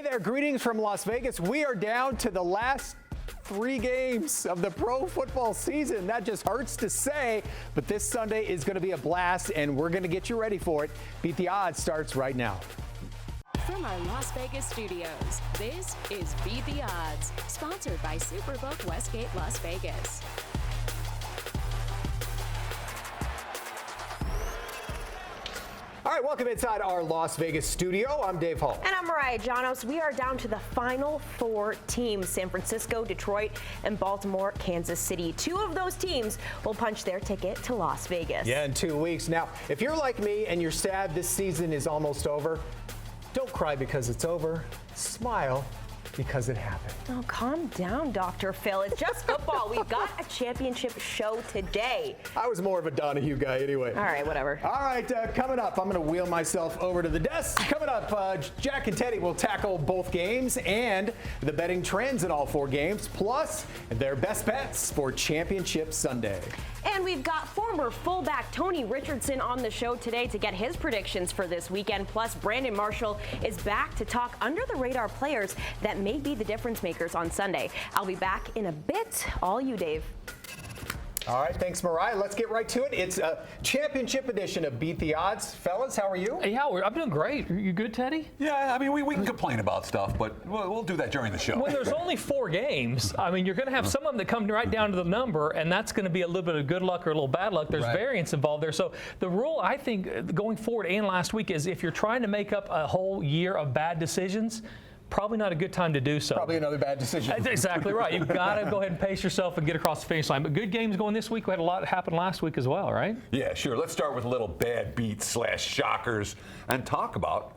there, greetings from Las Vegas. We are down to the last 3 games of the pro football season. That just hurts to say, but this Sunday is going to be a blast, and we're going to get you ready for it. Beat the Odds starts right now. From our Las Vegas studios, this is Beat the Odds, sponsored by Superbook Westgate Las Vegas. All right, welcome inside our Las Vegas studio. I'm Dave Hall. And I'm Mariah Janos. We are down to the final 4 teams: San Francisco, Detroit, and Baltimore, Kansas City. 2 of those teams will punch their ticket to Las Vegas. Yeah, in 2 weeks. Now, if you're like me and you're sad this season is almost over, don't cry because it's over. Smile because it happened. Oh, calm down, Dr. Phil. It's just football. We've got a championship show today. I was more of a Donahue guy anyway. All right, whatever. All right, coming up, I'm going to wheel myself over to the desk. Coming up, Jack and Teddy will tackle both games and the betting trends in all 4 games, plus their best bets for Championship Sunday. And we've got former fullback Tony Richardson on the show today to get his predictions for this weekend. Plus, Brandon Marshall is back to talk under-the-radar players that may be the difference makers on Sunday. I'll be back in a bit. All you, Dave. All right, thanks, Mariah. Let's get right to it. It's a championship edition of Beat the Odds. Fellas, how are you? Hey, Howard, I'm doing great. You good, Teddy? Yeah, I mean, we can complain about stuff, but we'll do that during the show. When there's only 4 games, I mean, you're going to have some of them that come right down to the number, and that's going to be a little bit of good luck or a little bad luck. There's variance involved there. So the rule, I think, going forward and last week is if you're trying to make up a whole year of bad decisions, probably not a good time to do so. Probably another bad decision. That's exactly right. You've got to go ahead and pace yourself and get across the finish line. But good games going this week. We had a lot happen last week as well, right? Yeah, sure. Let's start with a little bad beats / shockers and talk about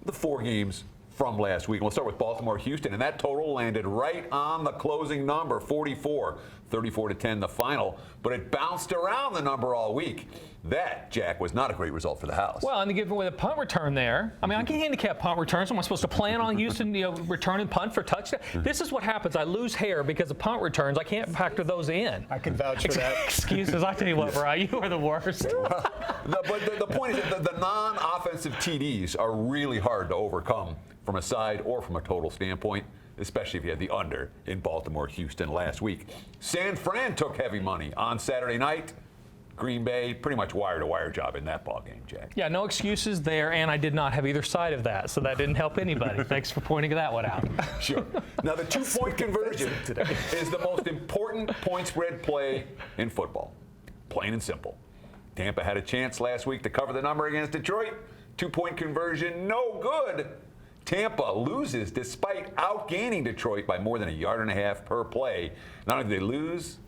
the 4 games from last week. We'll start with Baltimore, Houston, and that total landed right on the closing number, 44, 34-10 the final, but it bounced around the number all week. That, Jack, was not a great result for the house. Well, and to give away the punt return there, I mean, I can handicap punt returns. So am I supposed to plan on Houston, returning punt for touchdown? This is what happens. I lose hair because of punt returns. I can't factor those in. I can vouch for that. Excuses. I tell you what, Brian, you are the worst. But the point is that the non-offensive TDs are really hard to overcome from a side or from a total standpoint, especially if you had the under in Baltimore, Houston last week. San Fran took heavy money on Saturday night. Green Bay, pretty much wire-to-wire job in that ball game, Jack. Yeah, no excuses there, and I did not have either side of that, so that didn't help anybody. Thanks for pointing that one out. Sure. Now, the 2-point conversion is the most important point spread play in football. Plain and simple. Tampa had a chance last week to cover the number against Detroit. 2-point conversion, no good. Tampa loses despite outgaining Detroit by more than 1.5 yards per play. Not only do they lose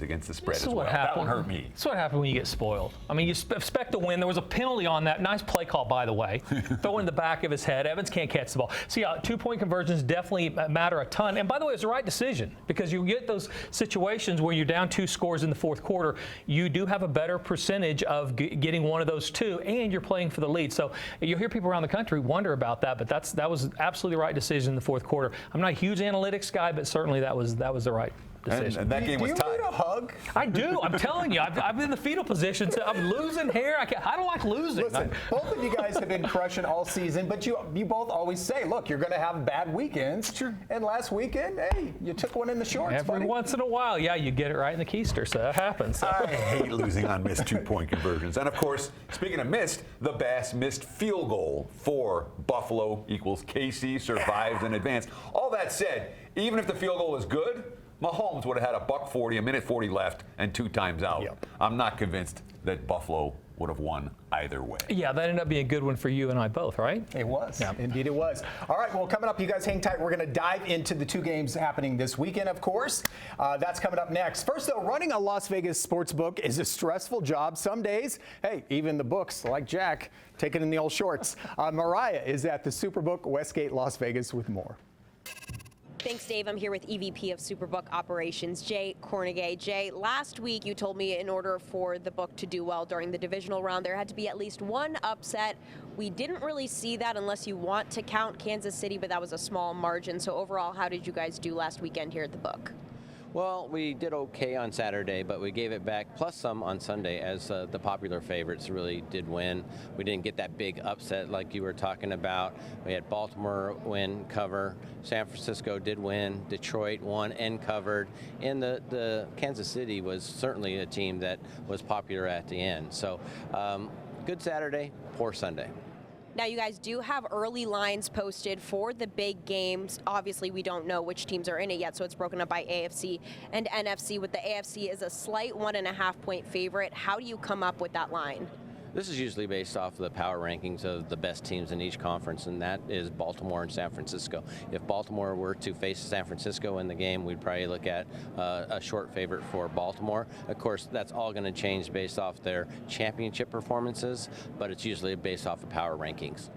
against the spread as well. That one hurt me. That's what happened when you get spoiled. I mean, you expect to win. There was a penalty on that. Nice play call, by the way. Throw in the back of his head. Evans can't catch the ball. So, yeah, 2-point conversions definitely matter a ton. And, by the way, it's the right decision because you get those situations where you're down 2 scores in the fourth quarter. You do have a better percentage of getting one of those 2, and you're playing for the lead. So you'll hear people around the country wonder about that, but that was absolutely the right decision in the fourth quarter. I'm not a huge analytics guy, but certainly that was the right decision. And that game was tied. Do you need a hug? I do. I'm telling you. I've been in the fetal position. So I'm losing hair. I don't like losing. Listen, both of you guys have been crushing all season, but you both always say, look, you're going to have bad weekends. Sure. And last weekend, hey, you took one in the shorts, Every once in a while, yeah, you get it right in the keister, so that happens. So. I hate losing on missed 2-point conversions. And, of course, speaking of missed, the Bass missed field goal for Buffalo equals KC survives and advanced. All that said, even if the field goal is good, Mahomes would have had $140, 1:40 left, and 2 times out. Yep. I'm not convinced that Buffalo would have won either way. Yeah, that ended up being a good one for you and I both, right? It was. Yeah. Indeed it was. All right, well, coming up, you guys hang tight. We're going to dive into the 2 games happening this weekend, of course. That's coming up next. First, though, running a Las Vegas sports book is a stressful job. Some days, hey, even the books, like Jack, take it in the old shorts. Mariah is at the Superbook Westgate Las Vegas with more. Thanks, Dave. I'm here with EVP of Superbook Operations, Jay Kornegay. Jay, last week you told me in order for the book to do well during the divisional round, there had to be at least one upset. We didn't really see that unless you want to count Kansas City, but that was a small margin. So overall, how did you guys do last weekend here at the book? Well, we did okay on Saturday, but we gave it back, plus some on Sunday, as the popular favorites really did win. We didn't get that big upset like you were talking about. We had Baltimore win, cover. San Francisco did win. Detroit won and covered. And the Kansas City was certainly a team that was popular at the end. So good Saturday, poor Sunday. Now, you guys do have early lines posted for the big games. Obviously, we don't know which teams are in it yet, so it's broken up by AFC and NFC, with the AFC is a slight 1.5-point favorite. How do you come up with that line? This is usually based off of the power rankings of the best teams in each conference, and that is Baltimore and San Francisco. If Baltimore were to face San Francisco in the game, we'd probably look at a short favorite for Baltimore. Of course, that's all going to change based off their championship performances, but it's usually based off of power rankings.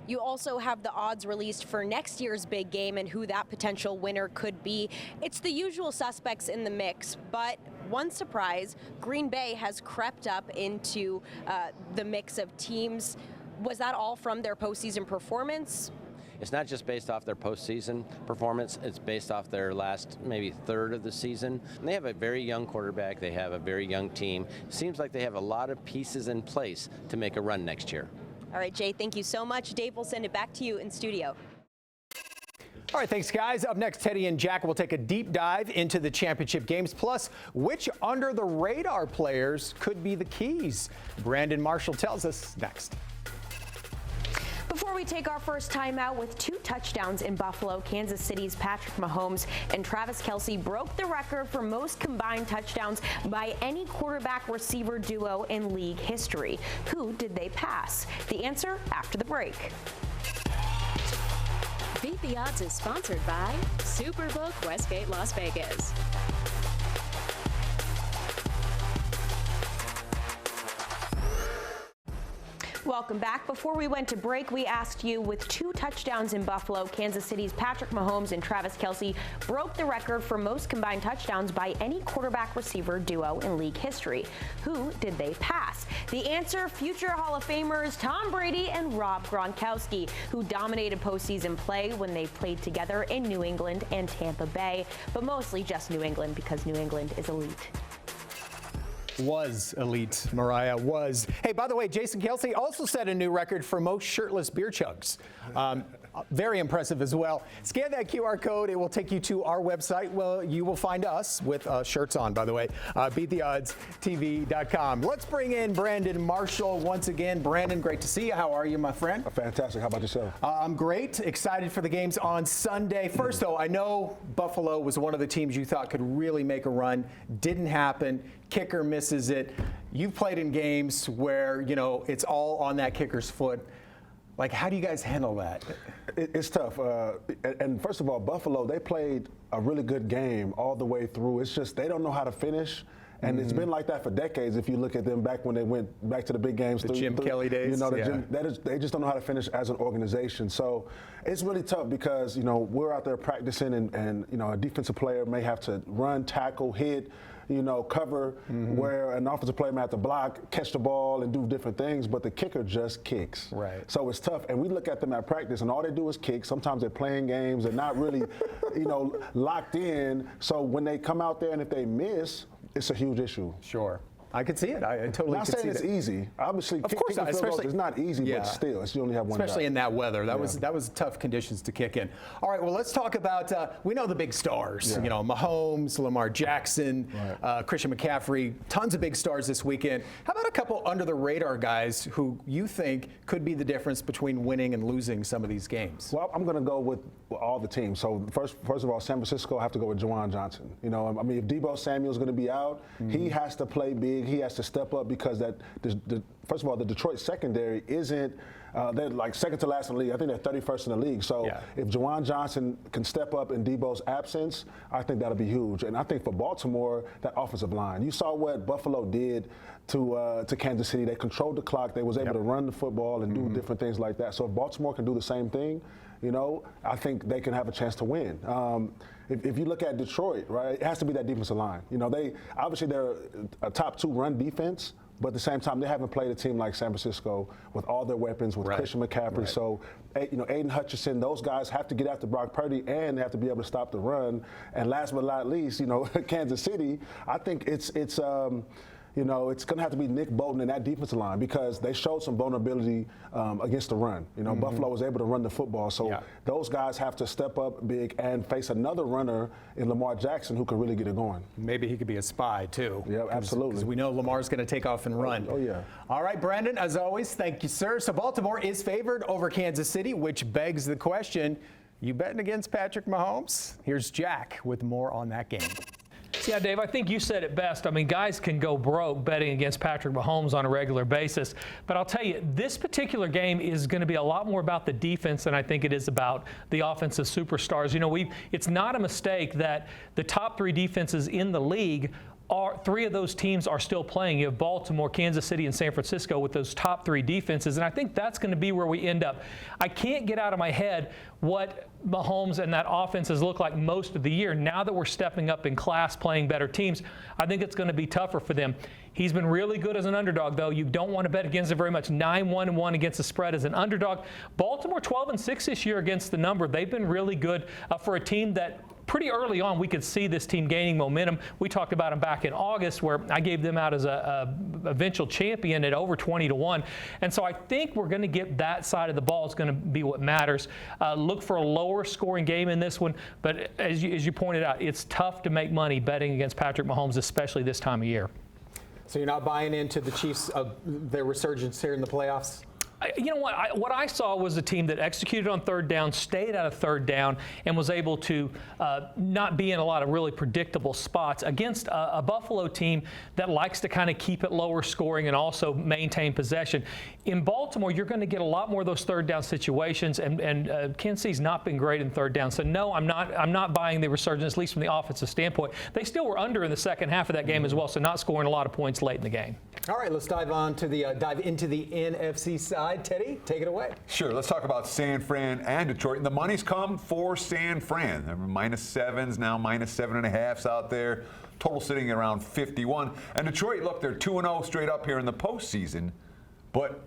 You also have the odds released for next year's big game and who that potential winner could be. It's the usual suspects in the mix, but one surprise, Green Bay has crept up into the mix of teams. Was that all from their postseason performance? It's not just based off their postseason performance, it's based off their last maybe third of the season. And they have a very young quarterback, they have a very young team. It seems like they have a lot of pieces in place to make a run next year. All right, Jay, thank you so much. Dave, we'll send it back to you in studio. All right, thanks, guys. Up next, Teddy and Jack will take a deep dive into the championship games, plus which under-the-radar players could be the keys. Brandon Marshall tells us next. Before we take our first time out, with 2 touchdowns in Buffalo, Kansas City's Patrick Mahomes and Travis Kelce broke the record for most combined touchdowns by any quarterback-receiver duo in league history. Who did they pass? The answer after the break. Beat the Odds is sponsored by Superbook Westgate Las Vegas. Welcome back. Before we went to break, we asked you, with 2 touchdowns in Buffalo, Kansas City's Patrick Mahomes and Travis Kelce broke the record for most combined touchdowns by any quarterback-receiver duo in league history. Who did they pass? The answer, future Hall of Famers Tom Brady and Rob Gronkowski, who dominated postseason play when they played together in New England and Tampa Bay, but mostly just New England because New England is elite. Was elite, Mariah, was. Hey, by the way, Jason Kelce also set a new record for most shirtless beer chugs. Very impressive as well. Scan that QR code. It will take you to our website. Well, you will find us with shirts on, by the way, beattheoddstv.com. Let's bring in Brandon Marshall once again. Brandon, great to see you. How are you, my friend? Fantastic. How about yourself? I'm great. Excited for the games on Sunday. First, though, I know Buffalo was one of the teams you thought could really make a run. Didn't happen. Kicker misses it. You've played in games where, you know, it's all on that kicker's foot. Like, how do you guys handle that? It's tough. And first of all, Buffalo, they played a really good game all the way through. It's just they don't know how to finish. And it's been like that for decades. If you look at them back when they went back to the big games. The Jim Kelly days. You know, they just don't know how to finish as an organization. So it's really tough because, you know, we're out there practicing and you know, a defensive player may have to run, tackle, hit, you know, cover, where an offensive player may have to block, catch the ball, and do different things, but the kicker just kicks. Right. So it's tough, and we look at them at practice, and all they do is kick. Sometimes they're playing games and not really, you know, locked in. So when they come out there and if they miss, it's a huge issue. Sure. I could see it. I totally Not could see saying it's that. easy. Obviously, Of course not. especially it's not easy, Yeah. but still, you only have one. Especially job. in that weather. That was tough conditions to kick in. All right, well, let's talk about, we know the big stars. Yeah. You know, Mahomes, Lamar Jackson, Christian McCaffrey, tons of big stars this weekend. How about a couple under-the-radar guys who you think could be the difference between winning and losing some of these games? Well, I'm going to go with all the teams. So first of all, San Francisco, I have to go with Juwan Johnson. You know, I mean, if Deebo Samuel's going to be out, he has to play big. He has to step up because first of all, the Detroit secondary isn't. They're like second to last in the league. I think they're 31st in the league. So if Juwan Johnson can step up in Deebo's absence, I think that'll be huge. And I think for Baltimore, that offensive line. You saw what Buffalo did to Kansas City. They controlled the clock. They was able to run the football and do different things like that. So if Baltimore can do the same thing, you know, I think they can have a chance to win. If you look at Detroit, right, it has to be that defensive line. You know, they're a top 2 run defense, But at the same time, they haven't played a team like San Francisco with all their weapons, with Christian McCaffrey. Right. So, Aiden Hutchinson, those guys have to get after Brock Purdy, and they have to be able to stop the run. And last but not least, Kansas City, I think it's going to have to be Nick Bolton in that defensive line because they showed some vulnerability against the run. Buffalo was able to run the football. So those guys have to step up big and face another runner in Lamar Jackson who can really get it going. Maybe he could be a spy, too. Yeah, absolutely. Because we know Lamar's going to take off and run. Oh, yeah. All right, Brandon, as always, thank you, sir. So Baltimore is favored over Kansas City, which begs the question, you betting against Patrick Mahomes? Here's Jack with more on that game. Yeah, Dave, I think you said it best. I mean, guys can go broke betting against Patrick Mahomes on a regular basis. But I'll tell you, this particular game is going to be a lot more about the defense than I think it is about the offensive superstars. It's not a mistake that the top 3 defenses in the league three of those teams are still playing. You have Baltimore, Kansas City, and San Francisco with those top 3 defenses, and I think that's going to be where we end up. I can't get out of my head what Mahomes and that offenses look like most of the year. Now that we're stepping up in class, playing better teams, I think it's going to be tougher for them. He's been really good as an underdog, though. You don't want to bet against it very much. 9-1-1 against the spread as an underdog. Baltimore 12-6 this year against the number. They've been really good for a team that pretty early on we could see this team gaining momentum. We talked about them back in August where I gave them out as a eventual champion at over 20-1. And so I think we're going to get that side of the ball is going to be what matters. Look for a lower scoring game in this one. But as you pointed out, it's tough to make money betting against Patrick Mahomes, especially this time of year. So you're not buying into the Chiefs' their resurgence here in the playoffs? You know what I saw was a team that executed on third down, stayed out of third down, and was able to not be in a lot of really predictable spots against a Buffalo team that likes to kind of keep it lower scoring and also maintain possession. In Baltimore, you're going to get a lot more of those third down situations, and Kansas City's not been great in third down. So no, I'm not buying the resurgence, at least from the offensive standpoint. They still were under in the second half of that game as well, so not scoring a lot of points late in the game. All right, let's dive into the NFC side. Teddy, take it away. Sure. Let's talk about San Fran and Detroit. And the money's come for San Fran. They're -7s, now -7.5s out there. Total sitting around 51. And Detroit, look, they're 2-0 straight up here in the postseason. But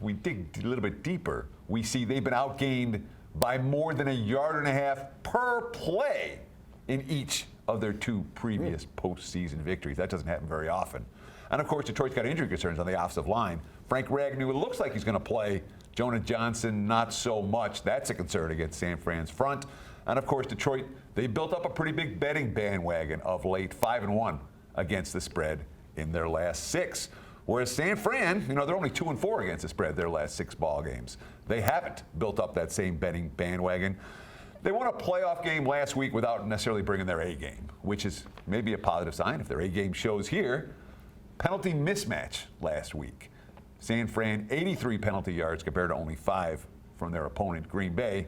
we dig a little bit deeper. We see they've been outgained by more than 1.5 yards per play in each of their 2 previous postseason victories. That doesn't happen very often. And, of course, Detroit's got injury concerns on the offensive line. Frank Ragnow, it looks like he's going to play. Jonah Johnson, not so much. That's a concern against San Fran's front. And, of course, Detroit, they built up a pretty big betting bandwagon of late, 5-1 against the spread in their last 6. Whereas San Fran, they're only 2-4 against the spread their last 6 ball games. They haven't built up that same betting bandwagon. They won a playoff game last week without necessarily bringing their A game, which is maybe a positive sign if their A game shows here. Penalty mismatch last week. San Fran, 83 penalty yards compared to only 5 from their opponent, Green Bay.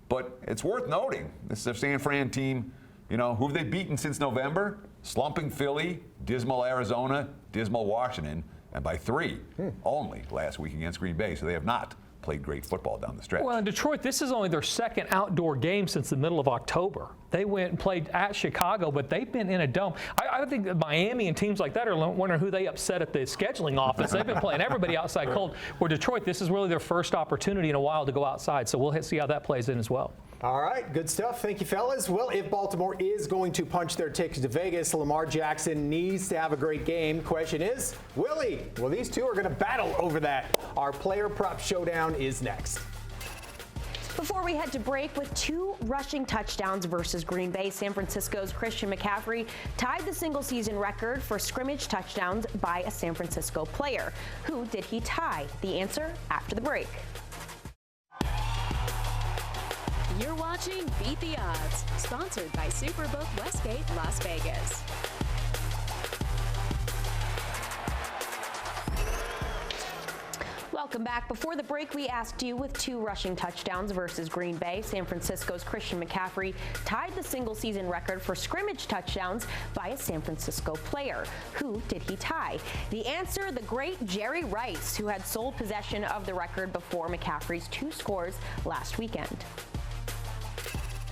But it's worth noting, this is a San Fran team, who have they beaten since November? Slumping Philly, dismal Arizona, dismal Washington, and by 3 only last week against Green Bay. So they have not played great football down the stretch. Well, in Detroit, this is only their second outdoor game since the middle of October. They went and played at Chicago, but they've been in a dome. I think that Miami and teams like that are wondering who they upset at the scheduling office. They've been playing everybody outside cold. Where Detroit, this is really their first opportunity in a while to go outside. So we'll see how that plays in as well. All right, good stuff. Thank you, fellas. Well, if Baltimore is going to punch their tickets to Vegas, Lamar Jackson needs to have a great game. Question is, will he? Well, these two are going to battle over that. Our player prop showdown is next. Before we head to break, with 2 rushing touchdowns versus Green Bay, San Francisco's Christian McCaffrey tied the single-season record for scrimmage touchdowns by a San Francisco player. Who did he tie? The answer after the break. You're watching Beat the Odds, sponsored by Superbook Westgate, Las Vegas. Welcome back. Before the break, we asked you, with 2 rushing touchdowns versus Green Bay, San Francisco's Christian McCaffrey tied the single-season record for scrimmage touchdowns by a San Francisco player. Who did he tie? The answer, the great Jerry Rice, who had sole possession of the record before McCaffrey's 2 scores last weekend.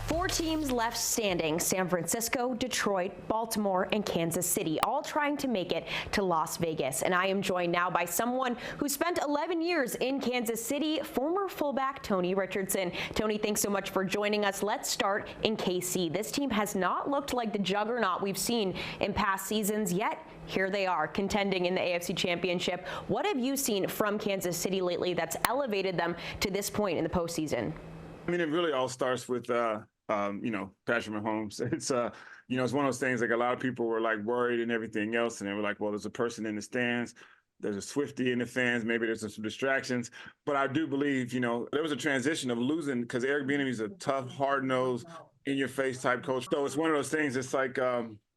4 teams left standing: San Francisco, Detroit, Baltimore, and Kansas City, all trying to make it to Las Vegas. And I am joined now by someone who spent 11 years in Kansas City, former fullback Tony Richardson. Tony, thanks so much for joining us. Let's start in KC. This team has not looked like the juggernaut we've seen in past seasons, yet here they are contending in the AFC Championship. What have you seen from Kansas City lately that's elevated them to this point in the postseason? I mean, it really all starts with, Patrick Mahomes. It's, it's one of those things, like, a lot of people were like worried and everything else. And they were like, well, there's a person in the stands. There's a Swiftie in the fans. Maybe there's some distractions. But I do believe, there was a transition of losing, because Eric Bieniemy's a tough, hard-nosed, in-your-face type coach. So it's one of those things. It's like,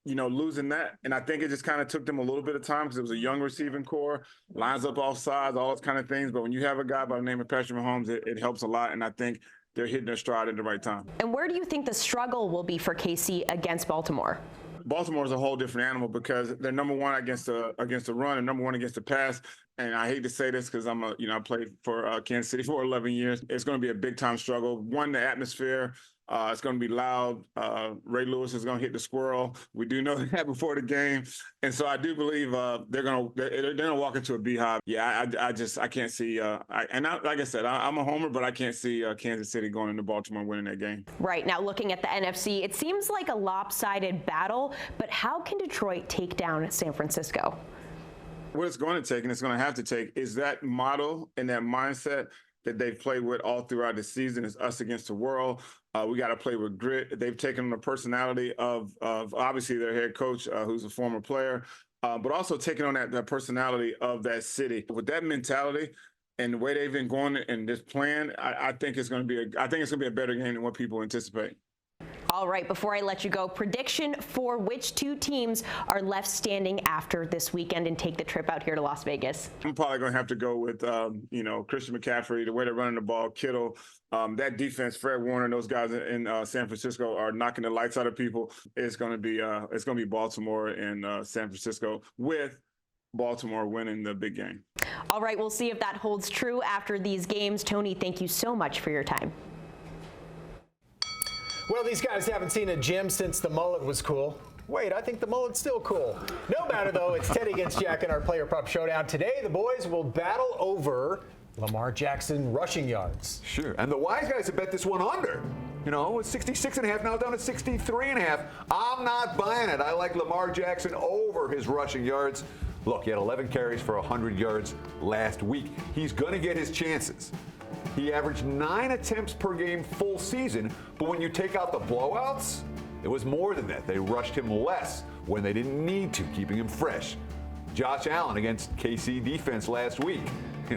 losing that. And I think it just kind of took them a little bit of time, because it was a young receiving core, lines up off sides, all those kind of things. But when you have a guy by the name of Patrick Mahomes, it helps a lot. And I think they're hitting their stride at the right time. And where do you think the struggle will be for KC against Baltimore? Baltimore is a whole different animal, because they're number one against the run and number one against the pass. And I hate to say this, because I played for Kansas City for 11 years. It's going to be a big time struggle. One, the atmosphere. It's going to be loud. Ray Lewis is going to hit the squirrel. We do know that before the game, and so I do believe they're going to walk into a beehive. Yeah, I can't see. Like I said, I'm a homer, but I can't see Kansas City going into Baltimore and winning that game. Right now, looking at the NFC, it seems like a lopsided battle. But how can Detroit take down San Francisco? What it's going to take, and it's going to have to take, is that model and that mindset that they've played with all throughout the season. Is us against the world. We got to play with grit. They've taken the personality of obviously their head coach, who's a former player, but also taking on that personality of that city. With that mentality and the way they've been going and this plan, I think it's going to be a better game than what people anticipate. All right, before I let you go, prediction for which 2 teams are left standing after this weekend and take the trip out here to Las Vegas? I'm probably going to have to go with, Christian McCaffrey, the way they're running the ball, Kittle, that defense, Fred Warner, those guys in San Francisco are knocking the lights out of people. It's going to be Baltimore and San Francisco, with Baltimore winning the big game. All right, we'll see if that holds true after these games. Tony, thank you so much for your time. Well, these guys haven't seen a gym since the mullet was cool. Wait, I think the mullet's still cool. No matter, though, it's Teddy against Jack in our Player Prop Showdown. Today, the boys will battle over Lamar Jackson rushing yards. Sure, and the wise guys have bet this one under. It's 66.5, now down to 63.5. I'm not buying it. I like Lamar Jackson over his rushing yards. Look, he had 11 carries for 100 yards last week. He's going to get his chances. He averaged 9 attempts per game full season, but when you take out the blowouts, it was more than that. They rushed him less when they didn't need to, keeping him fresh. Josh Allen against KC defense last week.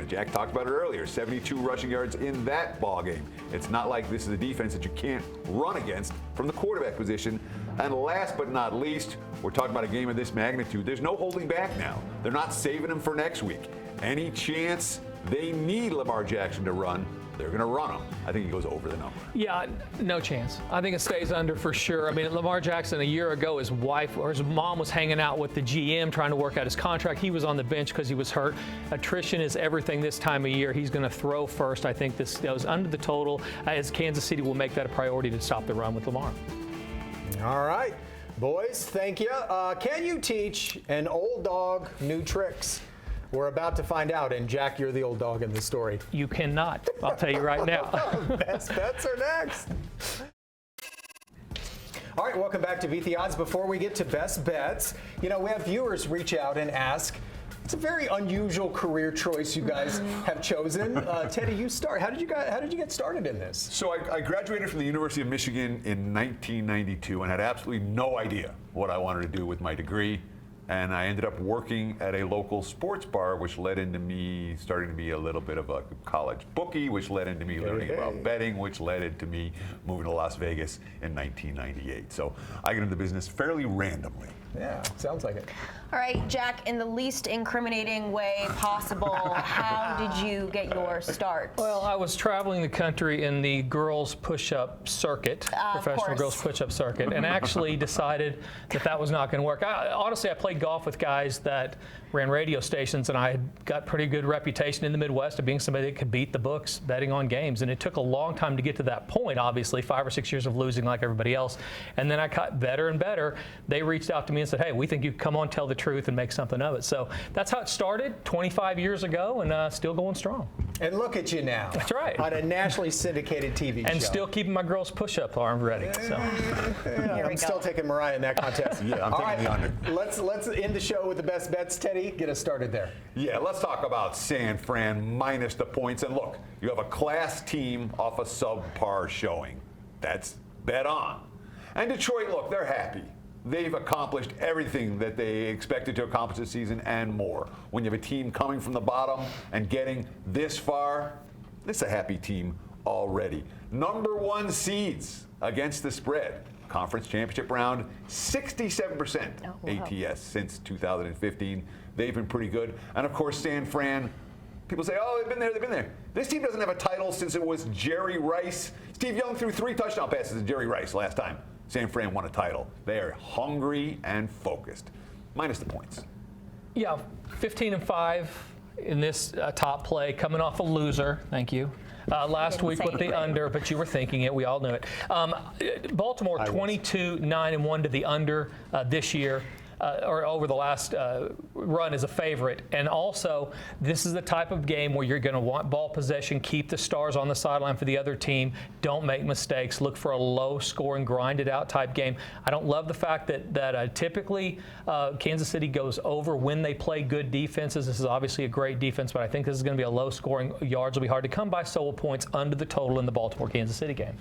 Jack talked about it earlier, 72 rushing yards in that ball game. It's not like this is a defense that you can't run against from the quarterback position. And last but not least, we're talking about a game of this magnitude. There's no holding back now. They're not saving him for next week. Any chance they need Lamar Jackson to run, they're going to run him. I think he goes over the number. Yeah, no chance. I think it stays under for sure. I mean, Lamar Jackson, a year ago, his wife or his mom was hanging out with the GM trying to work out his contract. He was on the bench because he was hurt. Attrition is everything this time of year. He's going to throw first. I think this goes under the total, as Kansas City will make that a priority to stop the run with Lamar. All right, boys, thank you. Can you teach an old dog new tricks? We're about to find out, and Jack, you're the old dog in this story. You cannot. I'll tell you right now. Best bets are next. All right, welcome back to Beat the Odds. Before we get to best bets, we have viewers reach out and ask. It's a very unusual career choice you guys have chosen. Teddy, you start. How did you get started in this? So I graduated from the University of Michigan in 1992 and had absolutely no idea what I wanted to do with my degree. And I ended up working at a local sports bar, which led into me starting to be a little bit of a college bookie, which led into me learning about betting, which led into me moving to Las Vegas in 1998. So I got into the business fairly randomly. Yeah, sounds like it. All right, Jack, in the least incriminating way possible, how did you get your start? Well, I was traveling the country in the girls push-up circuit, professional girls push-up circuit, and actually decided that was not going to work. Honestly, I played golf with guys that ran radio stations, and I had got pretty good reputation in the Midwest of being somebody that could beat the books betting on games. And it took a long time to get to that point, obviously, 5 or 6 years of losing like everybody else. And then I got better and better. They reached out to me and said, hey, we think you can come on, tell the truth, and make something of it. So that's how it started 25 years ago, and still going strong. And look at you now. That's right. On a nationally syndicated TV show. And still keeping my girls' push-up arms ready. So. I'm still taking Mariah in that contest. Yeah, I'm taking the under. Let's end the show with the best bets. Teddy, get us started there. Yeah, let's talk about San Fran minus the points. And look, you have a class team off a subpar showing. That's bet on. And Detroit, look, they're happy. They've accomplished everything that they expected to accomplish this season and more. When you have a team coming from the bottom and getting this far, it's a happy team already. Number 1 seeds against the spread. Conference championship round, 67% ATS since 2015. They've been pretty good. And of course, San Fran, people say, oh, they've been there. This team doesn't have a title since it was Jerry Rice. Steve Young threw 3 touchdown passes to Jerry Rice last time San Fran won a title. They are hungry and focused. Minus the points. Yeah, 15-5 in this top play, coming off a loser. Thank you. Last week with the under, but you were thinking it. We all knew it. Baltimore 22-9-1 to the under this year. Or over the last run as a favorite. And also, this is the type of game where you're going to want ball possession, keep the stars on the sideline for the other team, don't make mistakes, look for a low-scoring, grinded-out type game. I don't love the fact that typically Kansas City goes over when they play good defenses. This is obviously a great defense, but I think this is going to be a low-scoring. Yards will be hard to come by, so will points under the total in the Baltimore-Kansas City game.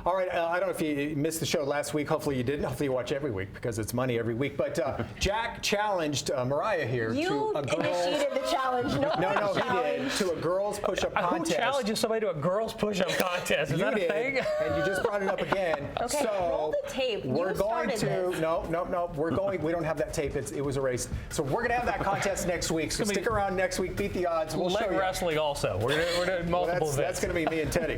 All right, I don't know if you missed the show last week. Hopefully you didn't. Hopefully you watch every week because it's money every week. But Jack challenged Mariah here You to a girls. initiated the challenge. No, he did. To a girls push-up contest. Who challenges somebody to a girls push-up contest? Is You that a did, thing? and you just brought it up again. Okay, so roll the tape. We're You going to started this. no. We're going. We don't have that tape. It was erased. So we're going to have that contest next week. So stick around next week. Beat the odds. We'll show Leg you. wrestling also. We're doing multiple That's events. going to be me and Teddy.